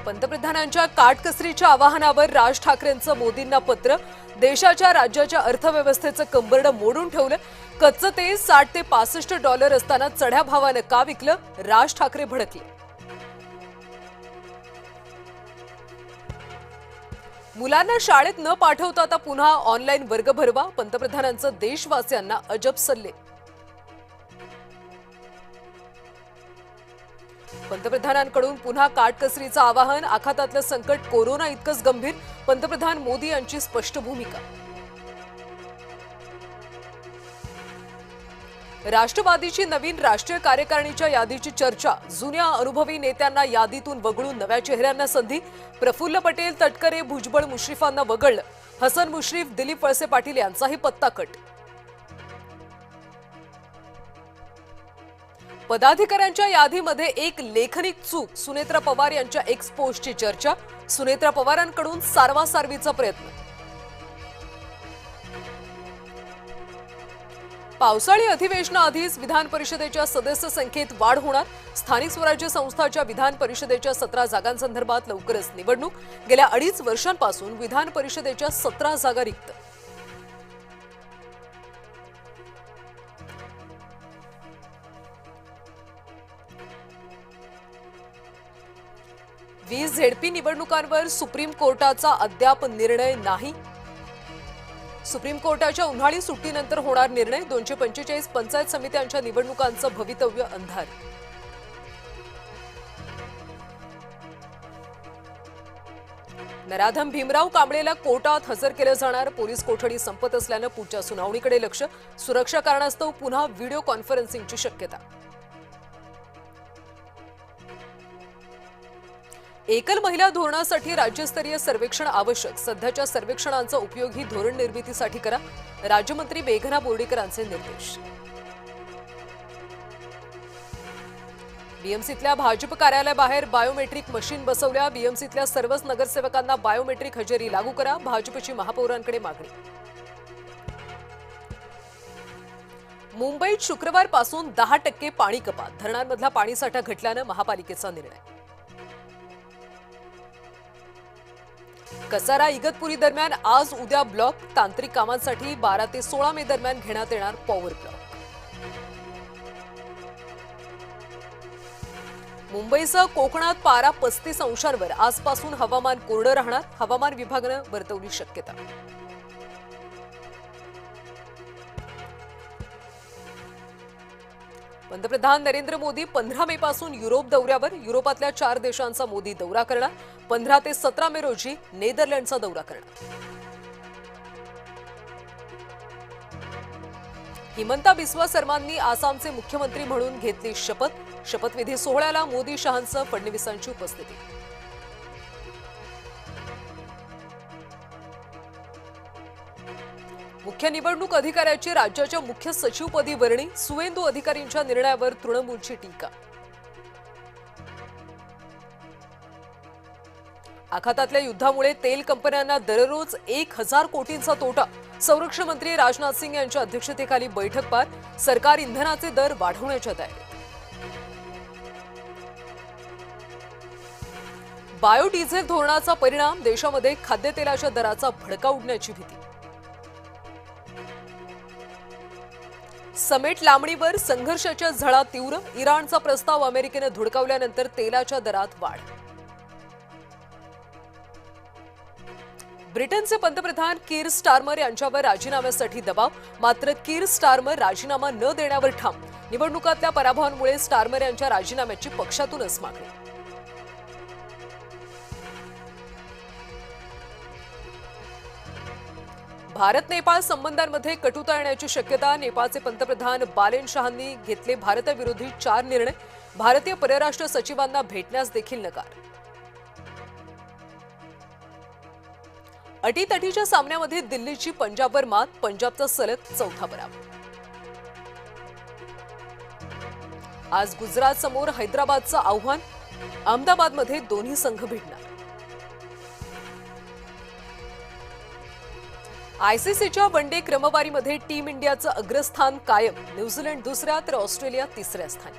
पंतप्रधानांच्या काटकसरीच्या आवाहनावर राज ठाकरेंचं मोदींना पत्र. देशाच्या राज्याच्या अर्थव्यवस्थेचं कंबरडं मोडून ठेवलं. कच्चं तेल $60 ते $65 असताना चढ्या भावानं का विकलं? राज ठाकरे भडकले. मुलांना शाळेत न पाठवता आता पुन्हा ऑनलाईन वर्ग भरवा. पंतप्रधानांचं देशवासियांना अजब सल्ले. पंतप्रधानांकडून पुन्हा काटकसरीचं आवाहन. आखातातलं संकट कोरोना इतकंच गंभीर. पंतप्रधान मोदी यांची स्पष्ट भूमिका. राष्ट्रवादीची नवीन राष्ट्रीय कार्यकारिणीच्या यादीची चर्चा. जुन्या अनुभवी नेत्यांना यादीतून वगळून नव्या चेहऱ्यांना संधी. प्रफुल्ल पटेल, तटकरे, भुजबळ, मुश्रीफांना वगळलं. हसन मुश्रीफ, दिलीप वळसे पाटील यांचाही पत्ता कट. पदाधिकाऱ्यांच्या यादीमध्ये एक लेखनिक चूक. सुनेत्रा पवार यांच्या एक्स पोस्टची चर्चा. सुनेत्रा पवारांकडून सारवासारवीचा प्रयत्न. पावसाळी अधिवेशनाआधीच विधान परिषदेच्या सदस्य संख्येत वाढ होणार. स्थानिक स्वराज्य संस्थांच्या विधान परिषदेच्या 17 जागांसंदर्भात लवकरच निवडणूक. गेल्या 2.5 वर्षांपासून विधान परिषदेच्या 17 जागा रिक्त. वीस झेडपी निवडणुकांवर सुप्रीम कोर्टाचा अद्याप निर्णय नाही. सुप्रीम कोर्टाच्या उन्हाळी सुट्टीनंतर होणार निर्णय. 245 पंचायत समित्यांच्या निवडणुकांचं भवितव्य अंधार. नराधम भीमराव कांबळेला कोर्टात हजर केलं जाणार. पोलीस कोठडी संपत असल्यानं पुढच्या सुनावणीकडे लक्ष. सुरक्षा कारणास्तव पुन्हा व्हिडिओ कॉन्फरन्सिंगची शक्यता. एकल महिला धोरणासाठी राज्यस्तरीय सर्वेक्षण आवश्यक. सध्याच्या सर्वेक्षणांचा उपयोगही धोरण निर्मितीसाठी करा. राज्यमंत्री मेघना बोर्डीकरांचे निर्देश. बीएमसीतल्या भाजप कार्यालयाबाहेर बायोमेट्रिक मशीन बसवल्या. बीएमसीतल्या सर्वच नगरसेवकांना बायोमेट्रिक हजेरी लागू करा. भाजपची महापौरांकडे मागणी. मुंबईत शुक्रवारपासून 10% पाणी कपात. धरणांमधला पाणीसाठा घटल्यानं महापालिकेचा निर्णय. कसारा इगतपुरी दरम्यान आज उद्या ब्लॉक. तांत्रिक कामांसाठी 12 ते 16 मे दरम्यान घेण्यात येणार पॉवर ब्लॉक. मुंबईसह कोकणात पारा 35 अंशांवर. आजपासून हवामान कोरडं राहणार. हवामान विभागानं वर्तवली शक्यता. पंतप्रधान नरेंद्र मोदी 15 मे पासून युरोप दौऱ्यावर. युरोपातल्या 4 देशांचा मोदी दौरा करणार. 15 ते 17 मे रोजी नेदरलँडचा दौरा करणार. हिमंता बिस्वा सर्मांनी आसामचे मुख्यमंत्री म्हणून घेतली शपथ. शपथविधी सोहळ्याला मोदी, शहांसह फडणवीसांची उपस्थिती. मुख्य निवडणूक अधिकाऱ्याची राज्याच्या मुख्य सचिवपदी वर्णी. सुवेंदू अधिकारींच्या निर्णयावर तृणमूलची टीका. आखातातल्या युद्धामुळे तेल कंपन्यांना दररोज 1000 कोटींचा तोटा. संरक्षण मंत्री राजनाथ सिंग यांच्या अध्यक्षतेखाली बैठक पार. सरकार इंधनाचे दर वाढवण्याच्या तयारीत. बायोडिझेल धोरणाचा परिणाम. देशामध्ये खाद्यतेलाच्या दराचा भडका उडण्याची भीती. समेट लांबणीवर संघर्षाच्या झळा तीव्र. इराणचा प्रस्ताव अमेरिकेनं धुडकावल्यानंतर तेलाच्या दरात वाढ. ब्रिटनचे पंतप्रधान कीर स्टारमर यांच्यावर राजीनाम्यासाठी दबाव. मात्र कीर स्टारमर राजीनामा न देण्यावर ठाम. निवडणुकातल्या पराभवामुळे स्टारमर यांच्या राजीनाम्याची पक्षातूनच मागणी. भारत नेपाळ संबंधांमध्ये कटुता येण्याची शक्यता. नेपाळचे पंतप्रधान बालेन शहांनी घेतले भारताविरोधी 4 निर्णय. भारतीय परराष्ट्र सचिवांना भेटण्यास देखील नकार. अटीतटीच्या सामन्यामध्ये दिल्लीची पंजाबवर मात. पंजाबचा सलग 4था पराभव. आज गुजरात समोर हैदराबादचं आव्हान. अहमदाबादमध्ये दोन्ही संघ भिडणार. आयसीसीच्या वनडे क्रमवारीमध्ये टीम इंडियाचं अग्रस्थान कायम. न्यूझीलंड दुसऱ्या तर ऑस्ट्रेलिया तिसऱ्या स्थानी.